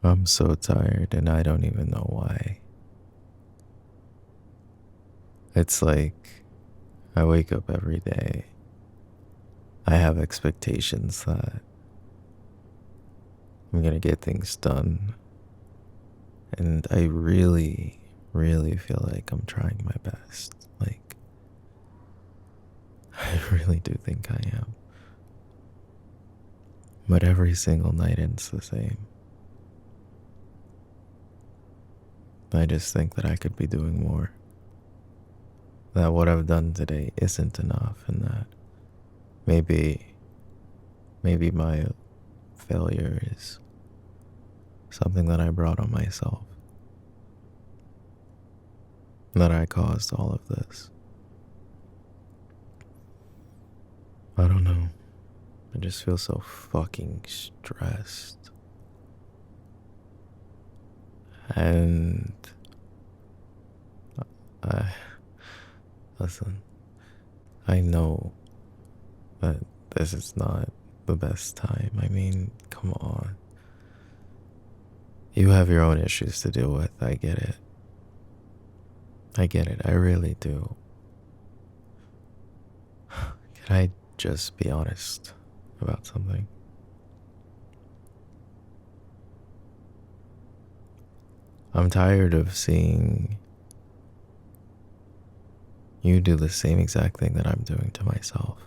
I'm so tired and I don't even know why. It's like I wake up every day. I have expectations that I'm gonna get things done. And I really, really feel like I'm trying my best. Like, I really do think I am. But every single night ends the same. I just think that I could be doing more. That what I've done today isn't enough, and that maybe, maybe my failure is something that I brought on myself. That I caused all of this. I don't know. I just feel so fucking stressed. And I, listen, I know that this is not the best time. I mean, come on. You have your own issues to deal with. I get it. I get it. I really do. Can I just be honest about something? I'm tired of seeing you do the same exact thing that I'm doing to myself.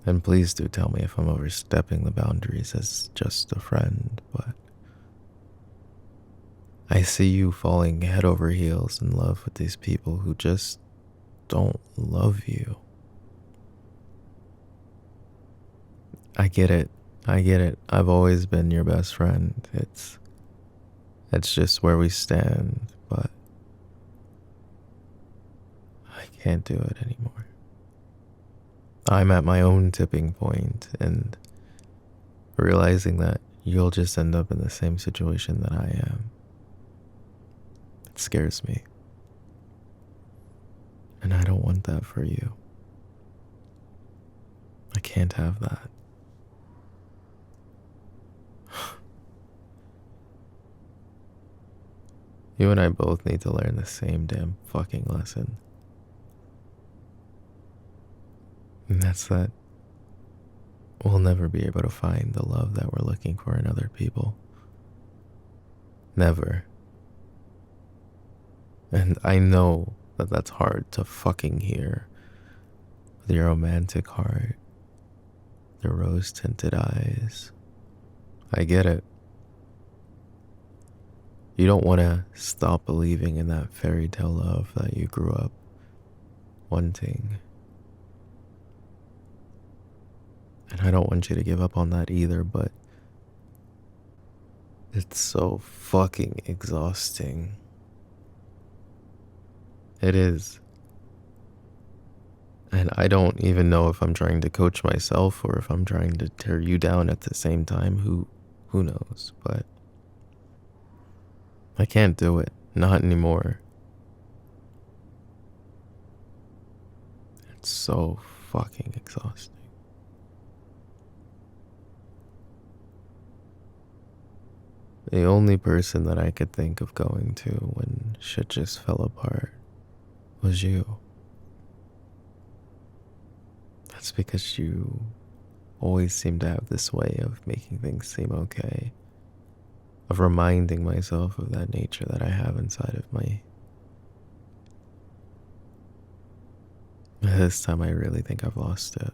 And please do tell me if I'm overstepping the boundaries as just a friend, but I see you falling head over heels in love with these people who just don't love you. I get it. I get it. I've always been your best friend. It's just where we stand, but I can't do it anymore. I'm at my own tipping point, and realizing that you'll just end up in the same situation that I am. It scares me. And I don't want that for you. I can't have that. You and I both need to learn the same damn fucking lesson. And that's that we'll never be able to find the love that we're looking for in other people. Never. And I know that that's hard to fucking hear with your romantic heart, your rose tinted eyes. I get it. You don't want to stop believing in that fairy tale love that you grew up wanting. And I don't want you to give up on that either, but it's so fucking exhausting. It is. And I don't even know if I'm trying to coach myself or if I'm trying to tear you down at the same time. Who knows? But I can't do it. Not anymore. It's so fucking exhausting. The only person that I could think of going to when shit just fell apart was you. That's because you always seem to have this way of making things seem okay, of reminding myself of that nature that I have inside of me. This time I really think I've lost it.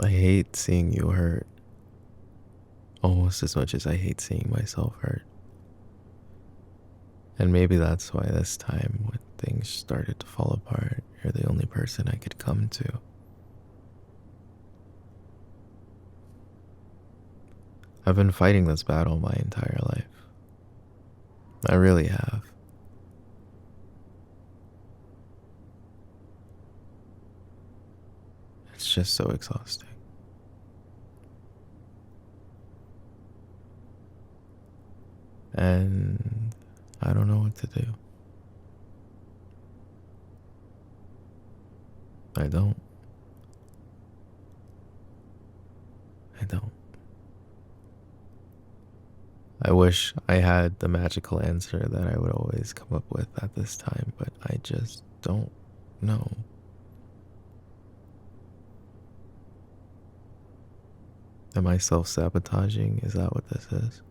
I hate seeing you hurt almost as much as I hate seeing myself hurt. And maybe that's why this time, when things started to fall apart, you're the only person I could come to. I've been fighting this battle my entire life. I really have. It's just so exhausting. And I don't know what to do. I don't. I don't. I wish I had the magical answer that I would always come up with at this time, but I just don't know. Am I self-sabotaging? Is that what this is?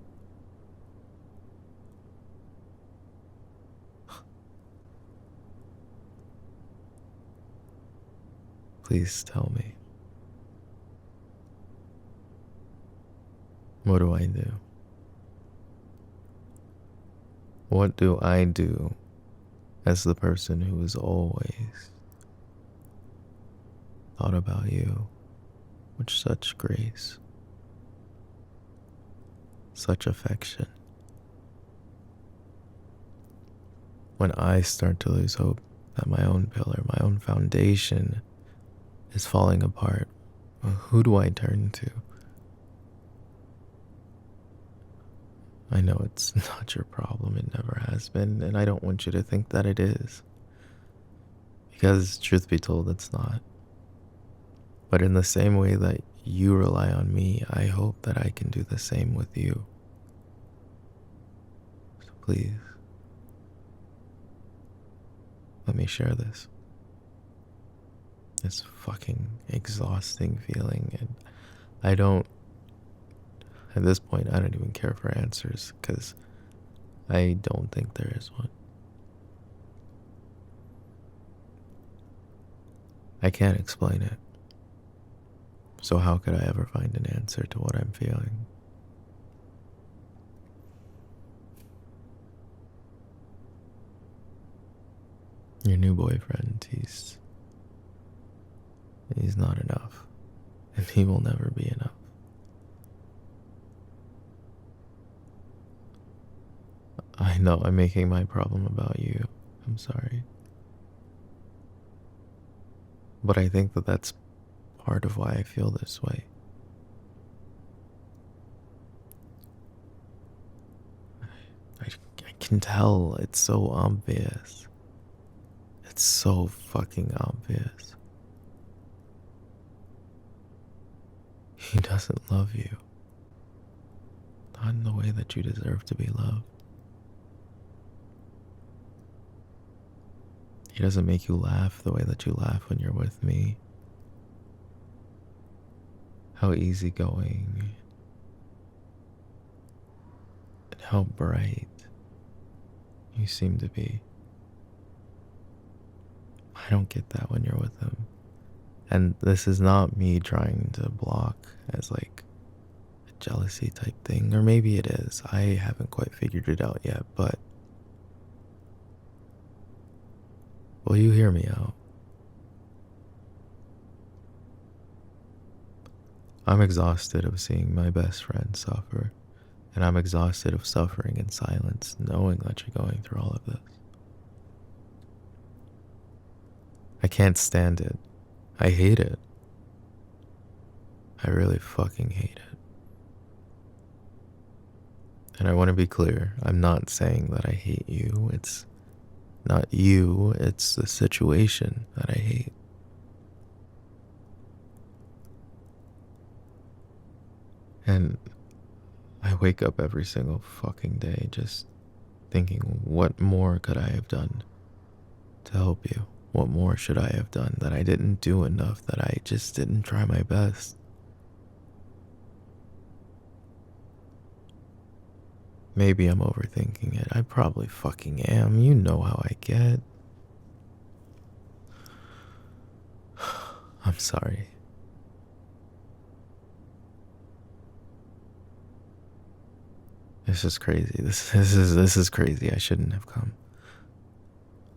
Please tell me. What do I do? What do I do as the person who has always thought about you with such grace, such affection? When I start to lose hope that my own pillar, my own foundation is falling apart, who do I turn to? I know it's not your problem, it never has been, and I don't want you to think that it is. Because, truth be told, it's not. But in the same way that you rely on me, I hope that I can do the same with you. So please, let me share this. This fucking exhausting feeling, and I don't, at this point, I don't even care for answers, because I don't think there is one. I can't explain it. So how could I ever find an answer to what I'm feeling? Your new boyfriend, he's not enough. And he will never be enough. I know I'm making my problem about you. I'm sorry. But I think that that's part of why I feel this way. I can tell, it's so obvious. It's so fucking obvious. He doesn't love you. Not in the way that you deserve to be loved. He doesn't make you laugh the way that you laugh when you're with me. How easygoing and how bright you seem to be. I don't get that when you're with him. And this is not me trying to block as like a jealousy type thing, or maybe it is. I haven't quite figured it out yet, but will you hear me out? I'm exhausted of seeing my best friend suffer, and I'm exhausted of suffering in silence, knowing that you're going through all of this. I can't stand it. I hate it. I really fucking hate it. And I want to be clear, I'm not saying that I hate you. It's not you, it's the situation that I hate. And I wake up every single fucking day just thinking, what more could I have done to help you? What more should I have done that I didn't do enough, that I just didn't try my best? Maybe I'm overthinking it. I probably fucking am. You know how I get. I'm sorry. This is crazy. This is crazy. I shouldn't have come.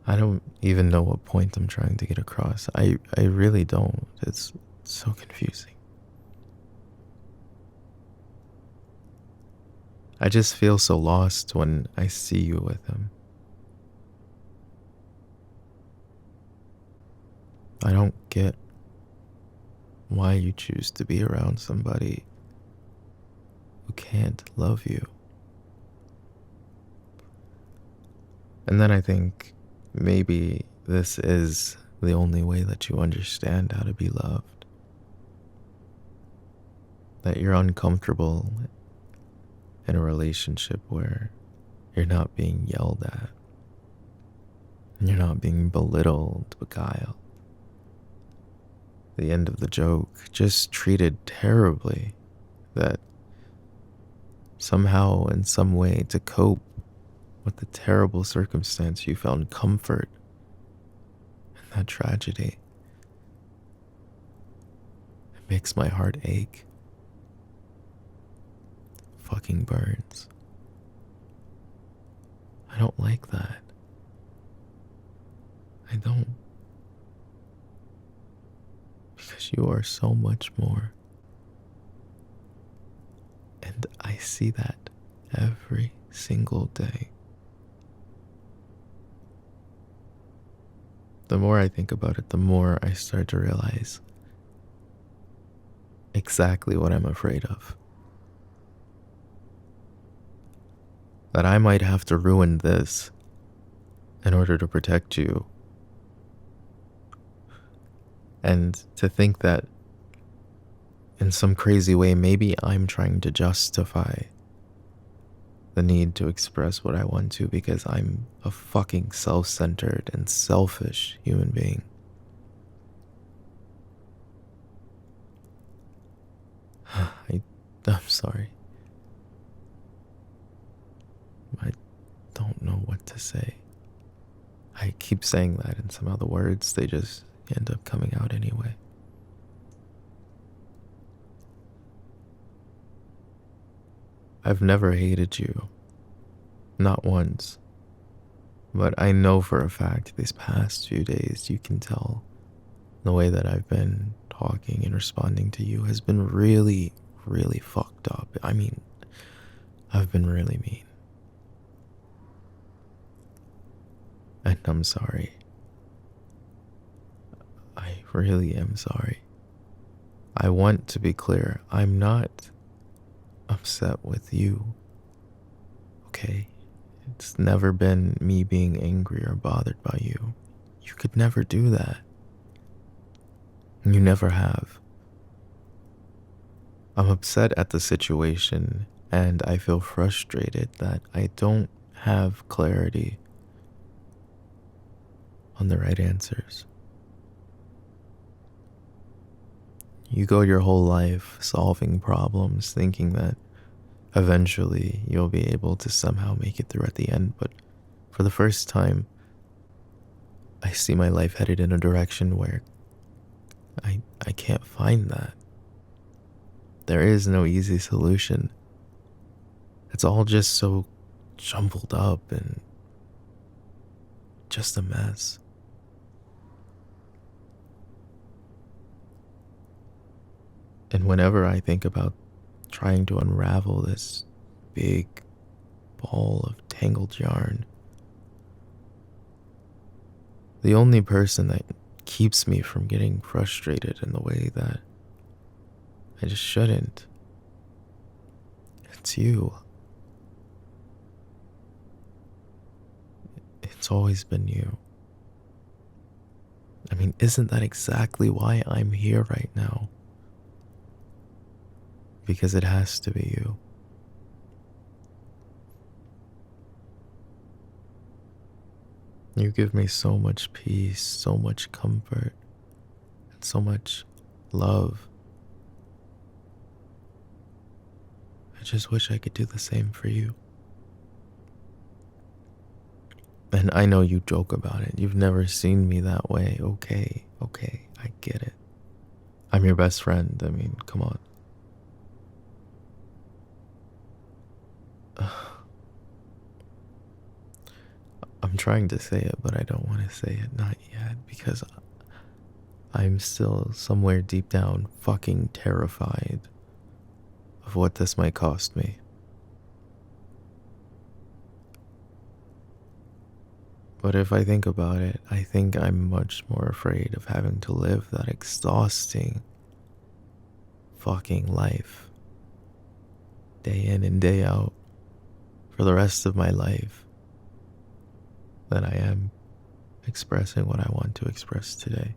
I don't even know what point I'm trying to get across. I really don't. It's so confusing. I just feel so lost when I see you with him. I don't get why you choose to be around somebody who can't love you. And then I think maybe this is the only way that you understand how to be loved. that you're uncomfortable in a relationship where you're not being yelled at, and you're not being belittled, beguiled. The end of the joke, just treated terribly, that somehow, in some way, to cope with the terrible circumstance, you found comfort in that tragedy. It makes my heart ache. Fucking burns. I don't like that. I don't. Because you are so much more. And I see that every single day. The more I think about it, the more I start to realize exactly what I'm afraid of. That I might have to ruin this in order to protect you. And to think that in some crazy way, maybe I'm trying to justify the need to express what I want to because I'm a fucking self-centered and selfish human being. I'm sorry. I don't know what to say. I keep saying that, and somehow the words, they just end up coming out anyway. I've never hated you. Not once. But I know for a fact these past few days, you can tell the way that I've been talking and responding to you has been really, really fucked up. I mean, I've been really mean. And I'm sorry. I really am sorry. I want to be clear. I'm not upset with you. Okay? It's never been me being angry or bothered by you. You could never do that. You never have. I'm upset at the situation, and I feel frustrated that I don't have clarity on the right answers. You go your whole life solving problems, thinking that eventually you'll be able to somehow make it through at the end, but for the first time, I see my life headed in a direction where I can't find that. There is no easy solution. It's all just so jumbled up and just a mess. And whenever I think about trying to unravel this big ball of tangled yarn, the only person that keeps me from getting frustrated in the way that I just shouldn't, it's you. It's always been you. I mean, isn't that exactly why I'm here right now? Because it has to be you. You give me so much peace, so much comfort, and so much love. I just wish I could do the same for you. And I know you joke about it. You've never seen me that way. Okay, I get it. I'm your best friend. I mean, come on. I'm trying to say it, but I don't want to say it, not yet, because I'm still somewhere deep down fucking terrified of what this might cost me. But if I think about it, I think I'm much more afraid of having to live that exhausting fucking life, day in and day out, for the rest of my life, than I am expressing what I want to express today.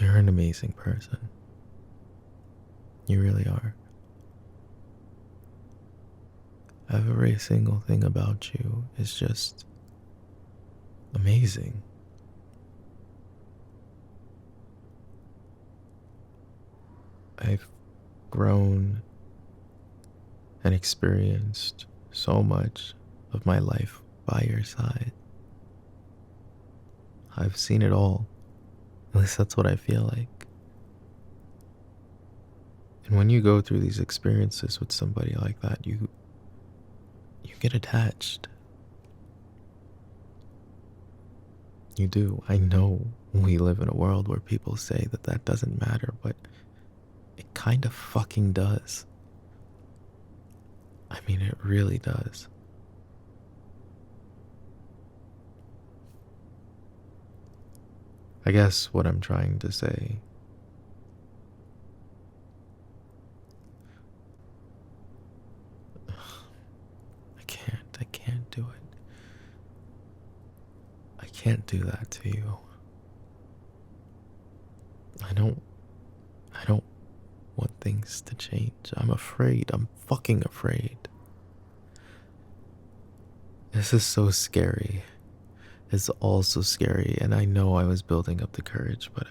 You're an amazing person. You really are. Every single thing about you is just amazing. I've grown and experienced so much of my life by your side. I've seen it all. At least that's what I feel like. And when you go through these experiences with somebody like that, you get attached. You do. I know we live in a world where people say that that doesn't matter, but it kind of fucking does. I mean, it really does. I guess what I'm trying to say I can't do it. I can't do that to you. I don't want things to change. I'm afraid. I'm fucking afraid. This is so scary. It's all so scary, and I know I was building up the courage, but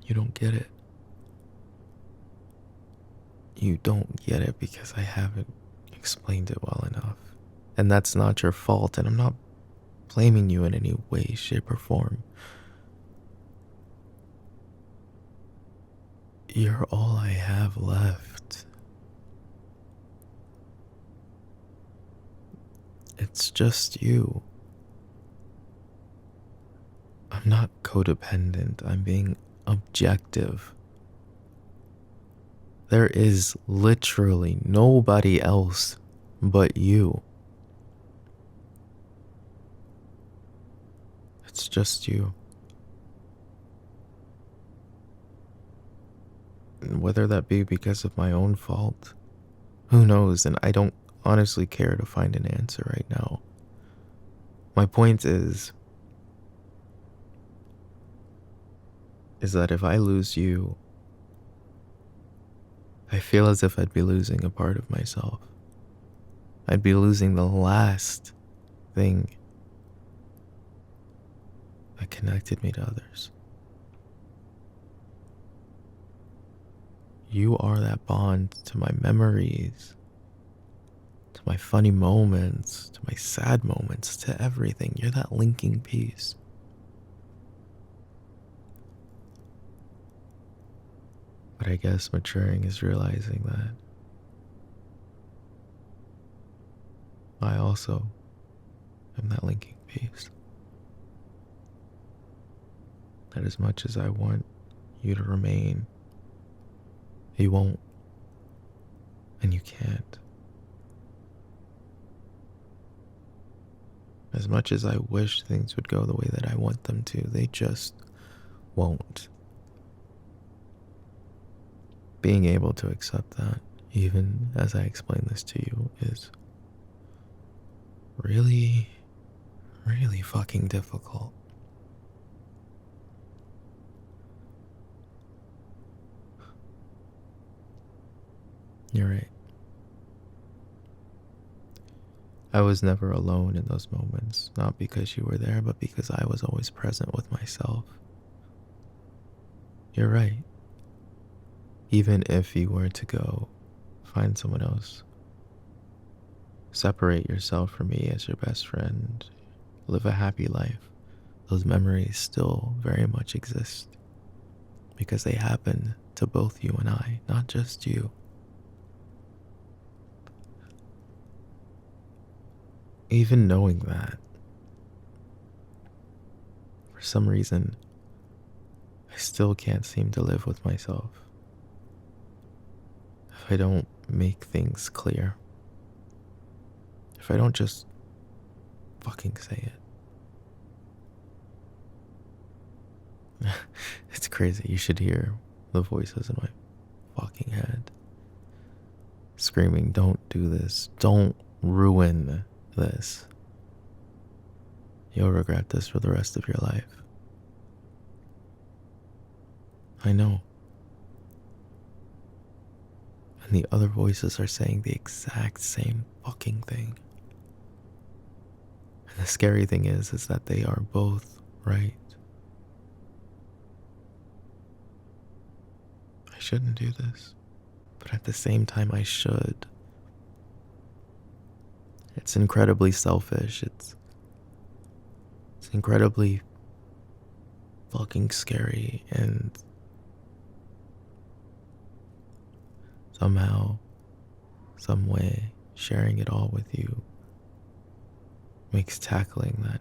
you don't get it. You don't get it because I haven't explained it well enough. And that's not your fault, and I'm not blaming you in any way, shape, or form. You're all I have left. It's just you. I'm not codependent, I'm being objective. There is literally nobody else but you. It's just you. And whether that be because of my own fault, who knows, and I don't honestly care to find an answer right now. My point is that if I lose you, I feel as if I'd be losing a part of myself. I'd be losing the last thing that connected me to others. You are that bond to my memories, to my funny moments, to my sad moments, to everything. You're that linking piece. But I guess maturing is realizing that I also am that linking piece. That as much as I want you to remain, you won't. And you can't. As much as I wish things would go the way that I want them to, they just won't. Being able to accept that, even as I explain this to you, is really, really fucking difficult. You're right. I was never alone in those moments, not because you were there, but because I was always present with myself. You're right. Even if you were to go find someone else, separate yourself from me as your best friend, live a happy life, those memories still very much exist. Because they happen to both you and I, not just you. Even knowing that, for some reason, I still can't seem to live with myself. If I don't make things clear. If I don't just fucking say it. It's crazy. You should hear the voices in my fucking head. Screaming, don't do this. Don't ruin this. You'll regret this for the rest of your life. I know. And the other voices are saying the exact same fucking thing. And the scary thing is that they are both right. I shouldn't do this, but at the same time I should. It's incredibly selfish. It's incredibly fucking scary, and somehow, some way, sharing it all with you makes tackling that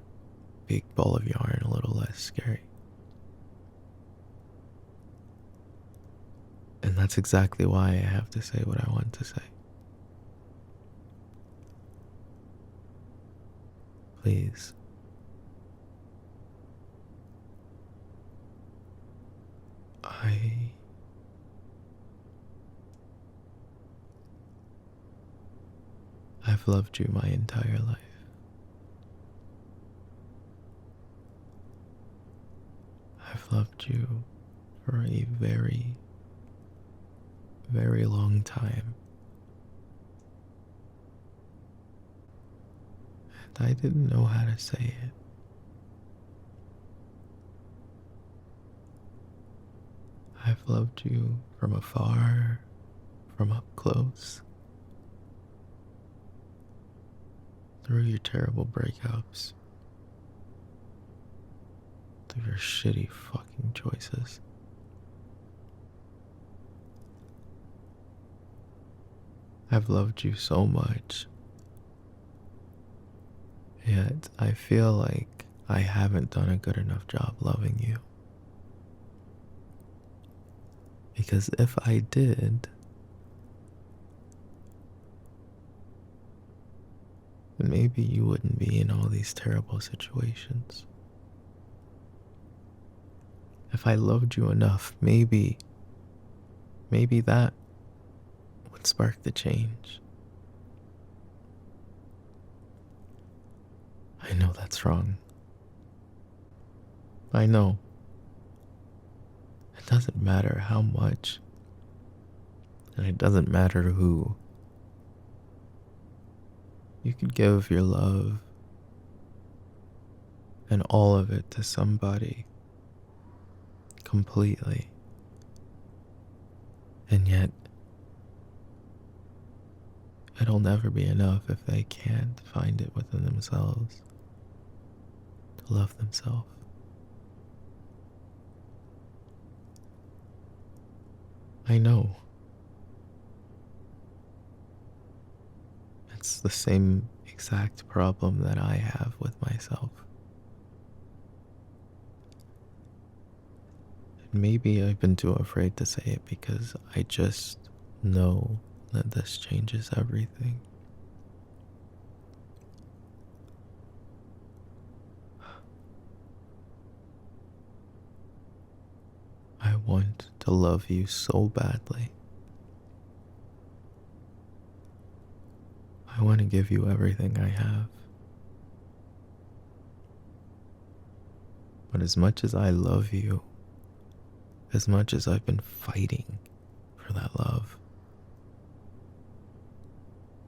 big ball of yarn a little less scary. And that's exactly why I have to say what I want to say. Please. I've loved you my entire life. I've loved you for a very, very long time. And I didn't know how to say it. I've loved you from afar, from up close, through your terrible breakups, through your shitty fucking choices. I've loved you so much, yet I feel like I haven't done a good enough job loving you. Because if I did, maybe you wouldn't be in all these terrible situations. If I loved you enough, maybe that would spark the change. I know that's wrong. I know. It doesn't matter how much, and it doesn't matter who. You could give your love and all of it to somebody completely, and yet it'll never be enough if they can't find it within themselves to love themselves. I know. It's the same exact problem that I have with myself. And maybe I've been too afraid to say it because I just know that this changes everything. I want to love you so badly. I want to give you everything I have. But as much as I love you, as much as I've been fighting for that love,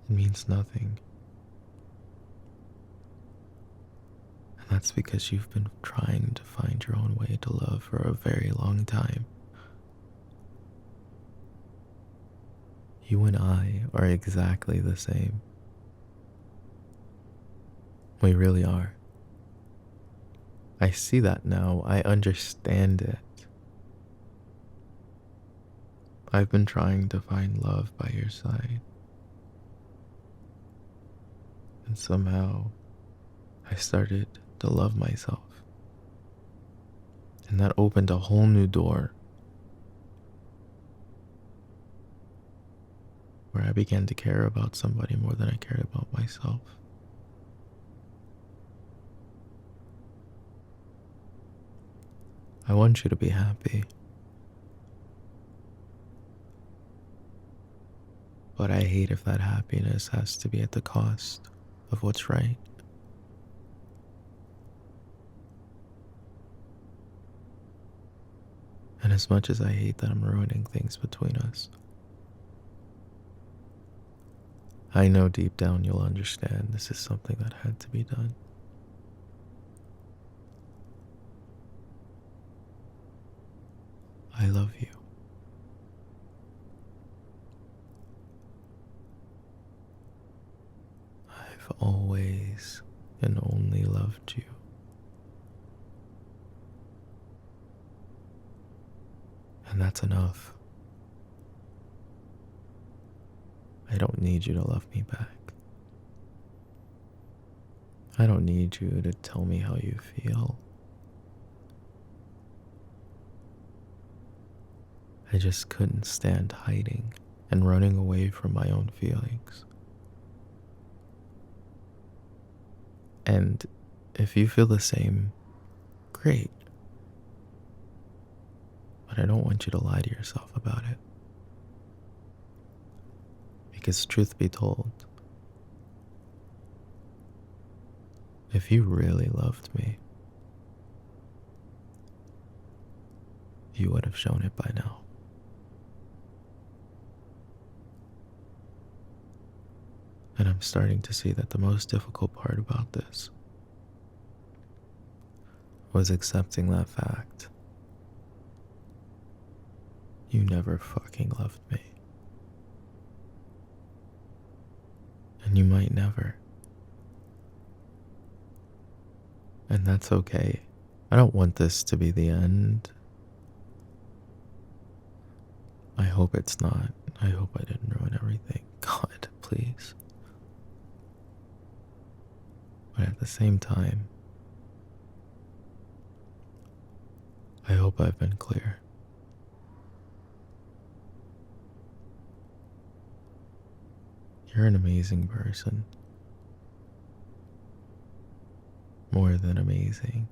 it means nothing. And that's because you've been trying to find your own way to love for a very long time. You and I are exactly the same. We really are. I see that now. I understand it. I've been trying to find love by your side. And somehow, I started to love myself. And that opened a whole new door where I began to care about somebody more than I cared about myself. I want you to be happy. But I hate if that happiness has to be at the cost of what's right. And as much as I hate that I'm ruining things between us, I know deep down you'll understand this is something that had to be done. I love you. I've always and only loved you. And that's enough. I don't need you to love me back. I don't need you to tell me how you feel. I just couldn't stand hiding and running away from my own feelings. And if you feel the same, great. But I don't want you to lie to yourself about it. Because truth be told, if you really loved me, you would have shown it by now. And I'm starting to see that the most difficult part about this was accepting that fact. You never fucking loved me. And you might never. And that's okay. I don't want this to be the end. I hope it's not. I hope I didn't ruin everything. God, please. But at the same time, I hope I've been clear. You're an amazing person. More than amazing.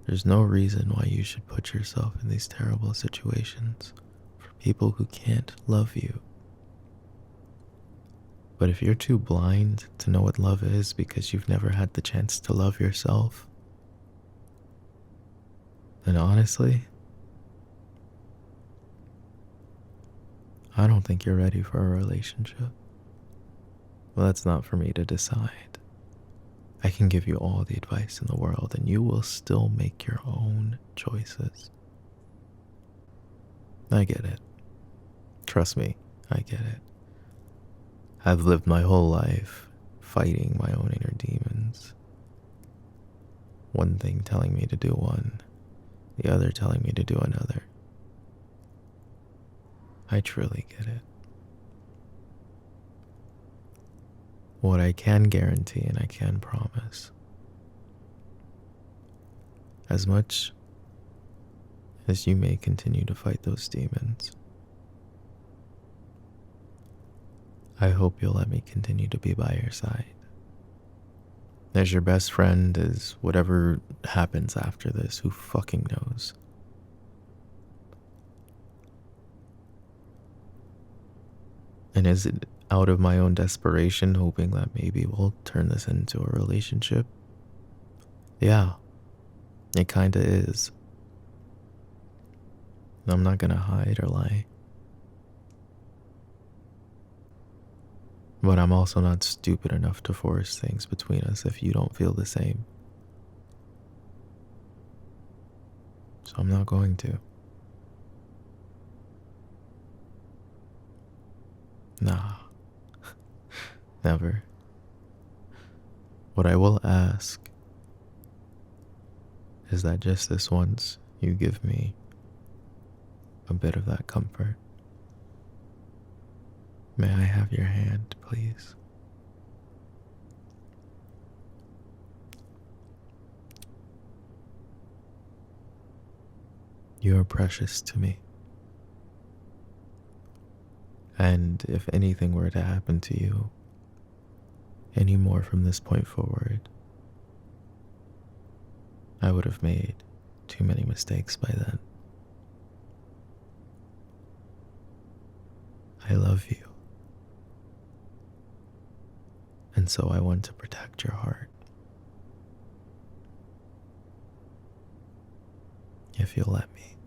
There's no reason why you should put yourself in these terrible situations for people who can't love you. But if you're too blind to know what love is because you've never had the chance to love yourself, then honestly, I don't think you're ready for a relationship. Well, that's not for me to decide. I can give you all the advice in the world and you will still make your own choices. I get it. Trust me, I get it. I've lived my whole life fighting my own inner demons. One thing telling me to do one, the other telling me to do another. I truly get it. What I can guarantee and I can promise, as much as you may continue to fight those demons, I hope you'll let me continue to be by your side. As your best friend, as whatever happens after this, who fucking knows? And is it out of my own desperation, hoping that maybe we'll turn this into a relationship? Yeah, it kinda is. I'm not gonna hide or lie. But I'm also not stupid enough to force things between us if you don't feel the same. So I'm not going to. Nah. Never. What I will ask is that just this once you give me a bit of that comfort. May I have your hand, please? You are precious to me. And if anything were to happen to you, any more from this point forward, I would have made too many mistakes by then. I love you. And so I want to protect your heart. if you'll let me.